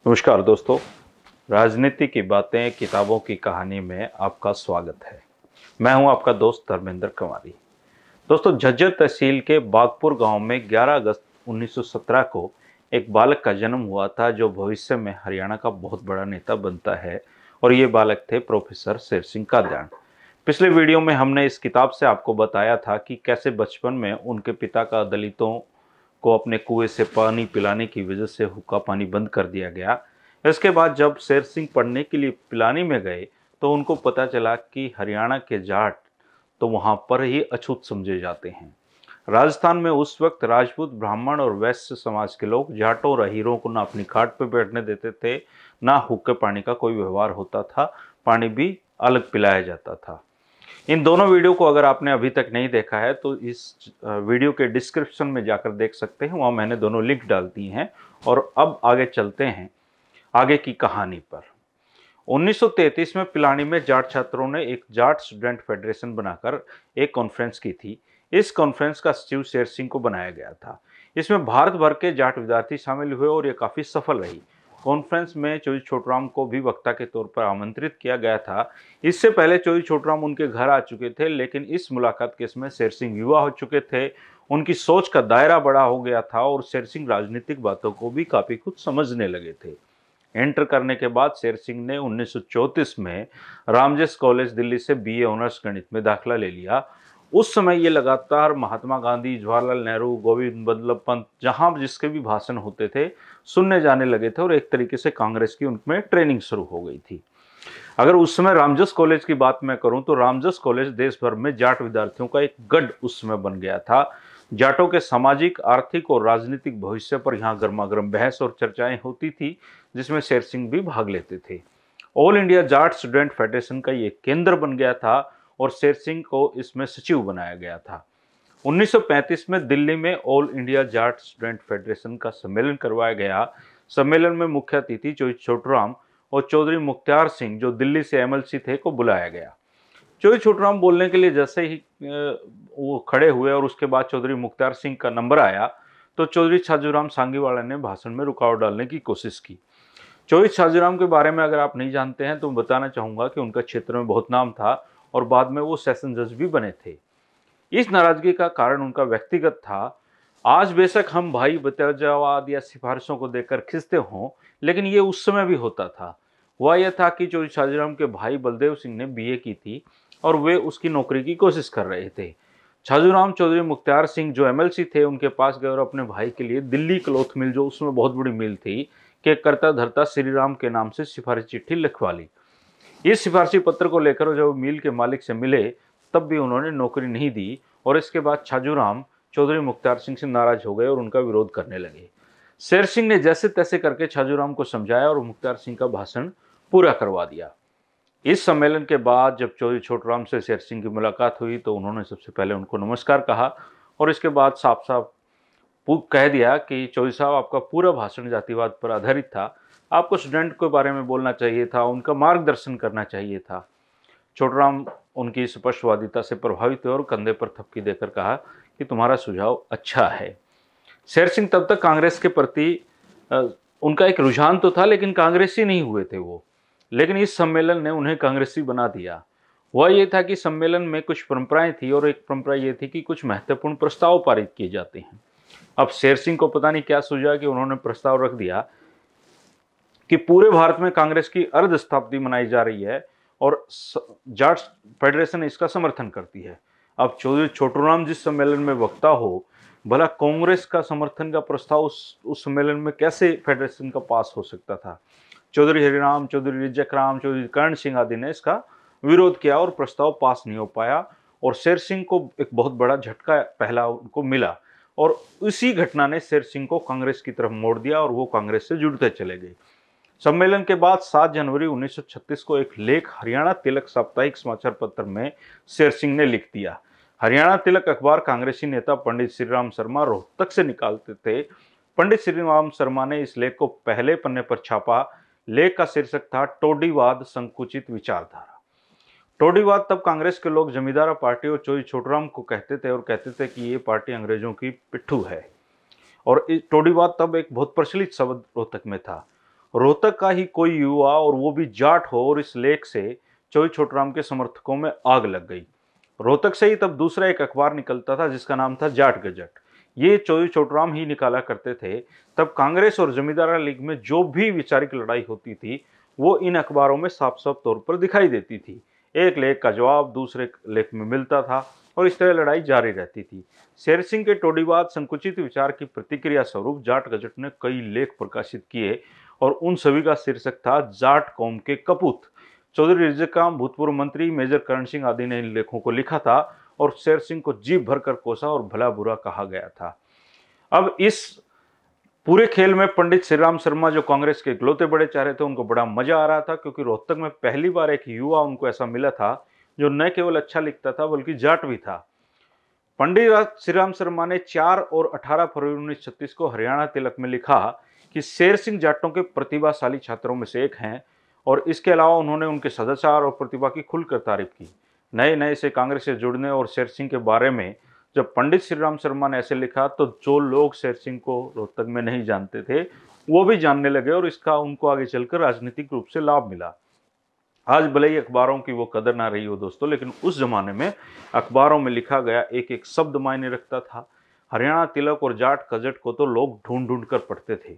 नमस्कार दोस्तों, राजनीति की बातें किताबों की कहानी में आपका स्वागत है। मैं हूं आपका दोस्त धर्मेंद्र कुमारी। दोस्तों, झज्जर तहसील के बागपुर गांव में 11 अगस्त 1917 को एक बालक का जन्म हुआ था जो भविष्य में हरियाणा का बहुत बड़ा नेता बनता है। और ये बालक थे प्रोफेसर शेर सिंह कादयान। पिछले वीडियो में हमने इस किताब से आपको बताया था कि कैसे बचपन में उनके पिता का दलितों को अपने कुएं से पानी पिलाने की वजह से हुक्का पानी बंद कर दिया गया। इसके बाद जब शेर सिंह पढ़ने के लिए पिलानी में गए तो उनको पता चला कि हरियाणा के जाट तो वहां पर ही अछूत समझे जाते हैं। राजस्थान में उस वक्त राजपूत, ब्राह्मण और वैश्य समाज के लोग जाटों और अहीरों को ना अपनी खाट पर बैठने देते थे, ना हुक्के पानी का कोई व्यवहार होता था। पानी भी अलग पिलाया जाता था। इन दोनों वीडियो को अगर आपने अभी तक नहीं देखा है तो इस वीडियो के डिस्क्रिप्शन में जाकर देख सकते हैं, वहां मैंने दोनों लिंक डाल दी हैं। और अब आगे चलते हैं आगे की कहानी पर। 1933 में पिलानी में जाट छात्रों ने एक जाट स्टूडेंट फेडरेशन बनाकर एक कॉन्फ्रेंस की थी। इस कॉन्फ्रेंस का सचिव शेर सिंह को बनाया गया था। इसमें भारत भर के जाट विद्यार्थी शामिल हुए और यह काफी सफल रही। कॉन्फ्रेंस में चौधरी छोटूराम को भी वक्ता के तौर पर आमंत्रित किया गया था। इससे पहले चौधरी छोटूराम उनके घर आ चुके थे, लेकिन इस मुलाकात के समय शेर सिंह युवा हो चुके थे। उनकी सोच का दायरा बड़ा हो गया था और शेर सिंह राजनीतिक बातों को भी काफी कुछ समझने लगे थे। एंटर करने के बाद शेर सिंह ने 1934 में रामजस कॉलेज दिल्ली से बीए ऑनर्स गणित में दाखिला ले लिया। उस समय ये लगातार महात्मा गांधी, जवाहरलाल नेहरू, गोविंद बल्लभ पंत जहां जिसके भी भाषण होते थे सुनने जाने लगे थे और एक तरीके से कांग्रेस की उनमें ट्रेनिंग शुरू हो गई थी। अगर उस समय रामजस कॉलेज की बात मैं करूं तो रामजस कॉलेज देश भर में जाट विद्यार्थियों का एक गढ़ उस समय बन गया था। जाटों के सामाजिक, आर्थिक और राजनीतिक भविष्य पर यहाँ गर्मागर्म बहस और चर्चाएं होती थी, जिसमें शेर सिंह भी भाग लेते थे। All India Jat student federation का ये केंद्र बन गया था और शेर सिंह को इसमें सचिव बनाया गया था। 1935 में दिल्ली में all India Jat student federation का सम्मेलन करवाया गया। सम्मेलन में मुख्य अतिथि चौधरी छोटूराम और चौधरी मुख्तार सिंह, जो दिल्ली से एमएलसी थे, को बुलाया गया। चौधरी छोटूराम बोलने के लिए जैसे ही वो खड़े हुए और उसके बाद चौधरी मुख्तार सिंह का नंबर आया तो चौधरी छाजूराम सांगीवाला ने भाषण में रुकावट डालने की कोशिश की। चौधरी छाजूराम के बारे में अगर आप नहीं जानते हैं तो मैं बताना चाहूंगा कि उनका क्षेत्र में बहुत नाम था और बाद में वो सेशन जज भी बने थे। इस नाराजगी का कारण उनका व्यक्तिगत था। आज बेशक हम भाई भतीजावाद या सिफारिशों को देखकर खिंचते हों, लेकिन ये उस समय भी होता था। वह यह था कि चौधरी छाजूराम के भाई बलदेव सिंह ने बीए की थी और वे उसकी नौकरी की कोशिश कर रहे थे। छाजूराम चौधरी मुख्तार सिंह जो एमएलसी थे उनके पास गए और अपने भाई के लिए दिल्ली क्लॉथ मिल, जो उसमें बहुत बड़ी मिल थी, के करता धरता श्री राम के नाम से सिफारिश चिट्ठी लिखवा ली। इस सिफारिशी पत्र को लेकर जब मिल के मालिक से मिले तब भी उन्होंने नौकरी नहीं दी और इसके बाद छाजूराम चौधरी मुख्तार सिंह से नाराज हो गए और उनका विरोध करने लगे। शेर सिंह ने जैसे तैसे करके छाजूराम को समझाया और मुख्तार सिंह का भाषण पूरा करवा दिया। इस सम्मेलन के बाद जब चौधरी छोटूराम से शेर सिंह की मुलाकात हुई तो उन्होंने सबसे पहले उनको नमस्कार कहा और इसके बाद साफ साफ कह दिया कि चौधरी साहब, आपका पूरा भाषण जातिवाद पर आधारित था। आपको स्टूडेंट के बारे में बोलना चाहिए था, उनका मार्गदर्शन करना चाहिए था। छोटूराम उनकी स्पष्टवादिता से प्रभावित हुए और कंधे पर थपकी देकर कहा कि तुम्हारा सुझाव अच्छा है। शेर सिंह तब तक कांग्रेस के प्रति उनका एक रुझान तो था, लेकिन कांग्रेसी नहीं हुए थे वो। लेकिन इस सम्मेलन ने उन्हें कांग्रेसी बना दिया। वह ये था कि सम्मेलन में कुछ परंपराएं थी और एक परंपरा ये थी कि कुछ महत्वपूर्ण प्रस्ताव पारित किए जाते हैं। अब शेर सिंह को पता नहीं क्या सूझा कि उन्होंने प्रस्ताव रख दिया कि पूरे भारत में कांग्रेस की अर्ध शताब्दी मनाई जा रही है और जाट फेडरेशन इसका समर्थन करती है। अब चौधरी छोटूराम जिस सम्मेलन में वक्ता हो, भला कांग्रेस का समर्थन का प्रस्ताव उस सम्मेलन में कैसे फेडरेशन का पास हो सकता था। चौधरी हरिराम, चौधरी रिजक राम, चौधरी कर्ण सिंह आदि ने इसका विरोध किया और प्रस्ताव पास नहीं हो पाया और शेर सिंह को एक बहुत बड़ा झटका पहला उनको मिला और इसी घटना ने शेर सिंह को कांग्रेस की तरफ मोड़ दिया और वो कांग्रेस से जुड़ते चले गए। सम्मेलन के बाद 7 जनवरी 1936 को एक लेख हरियाणा तिलक साप्ताहिक समाचार पत्र में शेर सिंह ने लिख दिया। हरियाणा तिलक अखबार कांग्रेसी नेता पंडित श्रीराम शर्मा रोहतक से निकालते थे। पंडित श्रीराम शर्मा ने इस लेख को पहले पन्ने पर छापा। लेख का शीर्षक था टोडीवाद, संकुचित विचारधारा। टोडीवाद तब कांग्रेस के लोग जमींदारा पार्टी और चौधरी छोटूराम को कहते थे और कहते थे कि ये पार्टी अंग्रेजों की पिट्ठू है। और टोडीवाद तब एक बहुत प्रचलित शब्द रोहतक में था। रोहतक का ही कोई युवा और वो भी जाट हो और इस लेख से चौधरी छोटूराम के समर्थकों में आग लग गई। रोहतक से ही तब दूसरा एक अखबार निकलता था जिसका नाम था जाट गजट। ये चौधरी छोटूराम ही निकाला करते थे। तब कांग्रेस और जमींदारा लीग में जो भी वैचारिक लड़ाई होती थी वो इन अखबारों में साफ साफ तौर पर दिखाई देती थी। एक लेख का जवाब दूसरे लेख में मिलता था और इस तरह लड़ाई जारी रहती थी। शेर सिंह के टोडीवाद संकुचित विचार की प्रतिक्रिया स्वरूप जाट गजट ने कई लेख प्रकाशित किए और उन सभी का शीर्षक था जाट कौम के कपूत। चौधरी रिजक खां, भूतपूर्व मंत्री मेजर करण सिंह आदि ने इन लेखों को लिखा था और शेर सिंह को जी भरकर कोसा और भला बुरा कहा गया था। अब इस पूरे खेल में पंडित श्रीराम शर्मा जो कांग्रेस के इकलौते बड़े चेहरे थे उनको बड़ा मजा आ रहा था, क्योंकि रोहतक में पहली बार एक युवा उनको ऐसा मिला था जो न केवल अच्छा लिखता था बल्कि जाट भी था। पंडित श्रीराम शर्मा ने 4 और 18 फरवरी 1936 को हरियाणा तिलक में लिखा कि शेर सिंह जाटों के प्रतिभाशाली छात्रों में से एक हैं और इसके अलावा उन्होंने उनके सदाचार और प्रतिभा की खुलकर तारीफ की। नए नए से कांग्रेस से जुड़ने और शेर सिंह के बारे में जब पंडित श्रीराम शर्मा ने ऐसे लिखा तो जो लोग शेर सिंह को रोहतक में नहीं जानते थे वो भी जानने लगे और इसका उनको आगे चलकर राजनीतिक रूप से लाभ मिला। आज भले ही अखबारों की वो कदर ना रही हो दोस्तों, लेकिन उस जमाने में अखबारों में लिखा गया एक एक शब्द मायने रखता था। हरियाणा तिलक और जाट गजट को तो लोग ढूंढ ढूंढ कर पढ़ते थे।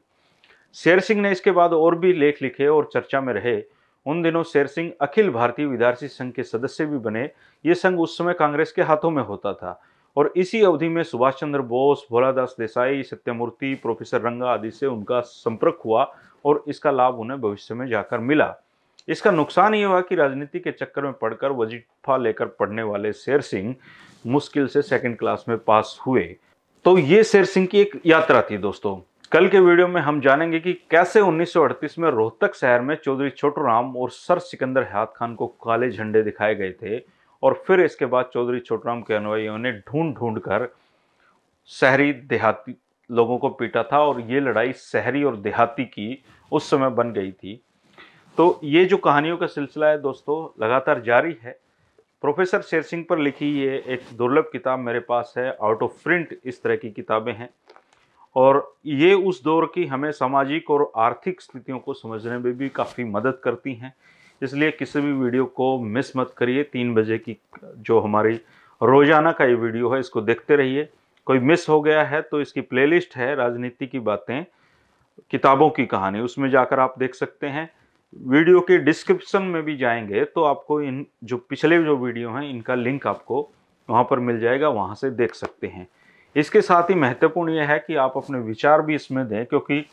शेर सिंह ने इसके बाद और भी लेख लिखे और चर्चा में रहे। उन दिनों शेर सिंह अखिल भारतीय विद्यार्थी संघ के सदस्य भी बने। ये संघ उस समय कांग्रेस के हाथों में होता था और इसी अवधि में सुभाष चंद्र बोस, भोलादास देसाई, सत्यमूर्ति, प्रोफेसर रंगा आदि से उनका संपर्क हुआ और इसका लाभ उन्हें भविष्य में जाकर मिला। इसका नुकसान ये हुआ कि राजनीति के चक्कर में पड़कर वजीफा लेकर पढ़ने वाले शेर सिंह मुश्किल से सेकंड क्लास में पास हुए। तो ये शेर सिंह की एक यात्रा थी दोस्तों। कल के वीडियो में हम जानेंगे कि कैसे 1938 में रोहतक शहर में चौधरी छोटूराम और सर सिकंदर हयात खान को काले झंडे दिखाए गए थे और फिर इसके बाद चौधरी छोटूराम के अनुयायियों ने ढूंढ ढूंढ कर शहरी देहाती लोगों को पीटा था और ये लड़ाई शहरी और देहाती की उस समय बन गई थी। तो ये जो कहानियों का सिलसिला है दोस्तों लगातार जारी है। प्रोफेसर शेर सिंह पर लिखी ये एक दुर्लभ किताब मेरे पास है, आउट ऑफ प्रिंट इस तरह की किताबें हैं और ये उस दौर की हमें सामाजिक और आर्थिक स्थितियों को समझने में भी काफ़ी मदद करती हैं। इसलिए किसी भी वीडियो को मिस मत करिए। 3 बजे की जो हमारी रोजाना का ये वीडियो है इसको देखते रहिए। कोई मिस हो गया है तो इसकी प्लेलिस्ट है राजनीति की बातें, किताबों की कहानी, उसमें जाकर आप देख सकते हैं। वीडियो के डिस्क्रिप्शन में भी जाएंगे तो आपको इन जो पिछले जो वीडियो हैं इनका लिंक आपको वहाँ पर मिल जाएगा, वहाँ से देख सकते हैं। इसके साथ ही महत्वपूर्ण यह है कि आप अपने विचार भी इसमें दें, क्योंकि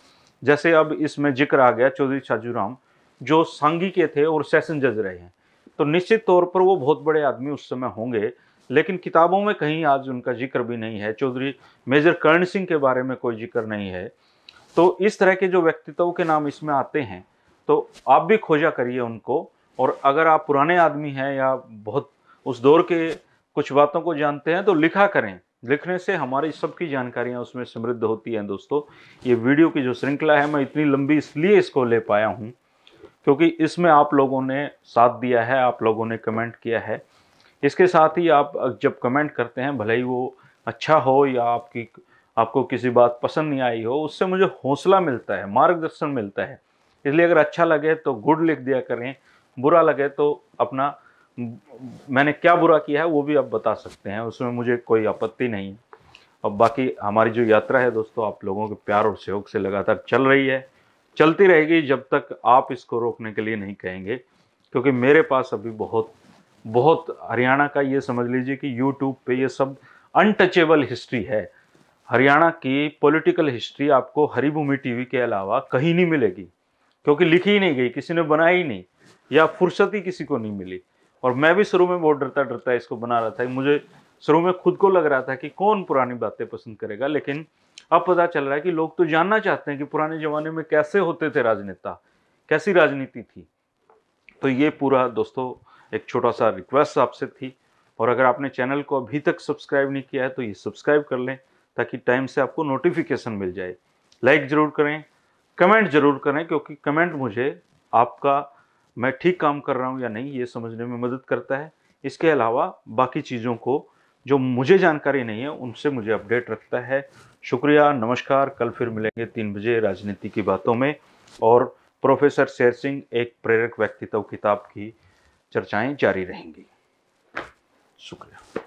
जैसे अब इसमें जिक्र आ गया चौधरी छाजूराम जो सांगी के थे और सेशन जज रहे हैं, तो निश्चित तौर पर वो बहुत बड़े आदमी उस समय होंगे, लेकिन किताबों में कहीं आज उनका जिक्र भी नहीं है। चौधरी मेजर कर्ण सिंह के बारे में कोई जिक्र नहीं है। तो इस तरह के जो व्यक्तित्व के नाम इसमें आते हैं तो आप भी खोजा करिए उनको। और अगर आप पुराने आदमी हैं या बहुत उस दौर के कुछ बातों को जानते हैं तो लिखा करें। लिखने से हमारी सबकी जानकारियां उसमें समृद्ध होती हैं दोस्तों। ये वीडियो की जो श्रृंखला है मैं इतनी लंबी इसलिए इसको ले पाया हूँ क्योंकि इसमें आप लोगों ने साथ दिया है, आप लोगों ने कमेंट किया है। इसके साथ ही आप जब कमेंट करते हैं, भले ही वो अच्छा हो या आपको किसी बात पसंद नहीं आई हो, उससे मुझे हौसला मिलता है, मार्गदर्शन मिलता है। इसलिए अगर अच्छा लगे तो गुड लिख दिया करें, बुरा लगे तो अपना मैंने क्या बुरा किया है वो भी आप बता सकते हैं, उसमें मुझे कोई आपत्ति नहीं है। और बाकी हमारी जो यात्रा है दोस्तों आप लोगों के प्यार और सहयोग से लगातार चल रही है, चलती रहेगी जब तक आप इसको रोकने के लिए नहीं कहेंगे। क्योंकि मेरे पास अभी बहुत हरियाणा का ये समझ लीजिए कि यूट्यूब पे ये सब अनटचेबल हिस्ट्री है। हरियाणा की पॉलिटिकल हिस्ट्री आपको हरिभूमि टीवी के अलावा कहीं नहीं मिलेगी, क्योंकि लिखी ही नहीं गई, किसी ने बनाई नहीं या फुर्सत ही किसी को नहीं मिली। और मैं भी शुरू में बहुत डरता डरता इसको बना रहा था। मुझे शुरू में खुद को लग रहा था कि कौन पुरानी बातें पसंद करेगा, लेकिन अब पता चल रहा है कि लोग तो जानना चाहते हैं कि पुराने ज़माने में कैसे होते थे राजनेता, कैसी राजनीति थी। तो ये पूरा दोस्तों एक छोटा सा रिक्वेस्ट आपसे थी। और अगर आपने चैनल को अभी तक सब्सक्राइब नहीं किया है तो ये सब्सक्राइब कर लें ताकि टाइम से आपको नोटिफिकेशन मिल जाए। लाइक ज़रूर करें, कमेंट ज़रूर करें, क्योंकि कमेंट मुझे आपका मैं ठीक काम कर रहा हूँ या नहीं ये समझने में मदद करता है। इसके अलावा बाकी चीज़ों को जो मुझे जानकारी नहीं है उनसे मुझे अपडेट रखता है। शुक्रिया, नमस्कार। कल फिर मिलेंगे 3 बजे राजनीति की बातों में। और प्रोफेसर शेर सिंह एक प्रेरक व्यक्तित्व किताब की चर्चाएं जारी रहेंगी। शुक्रिया।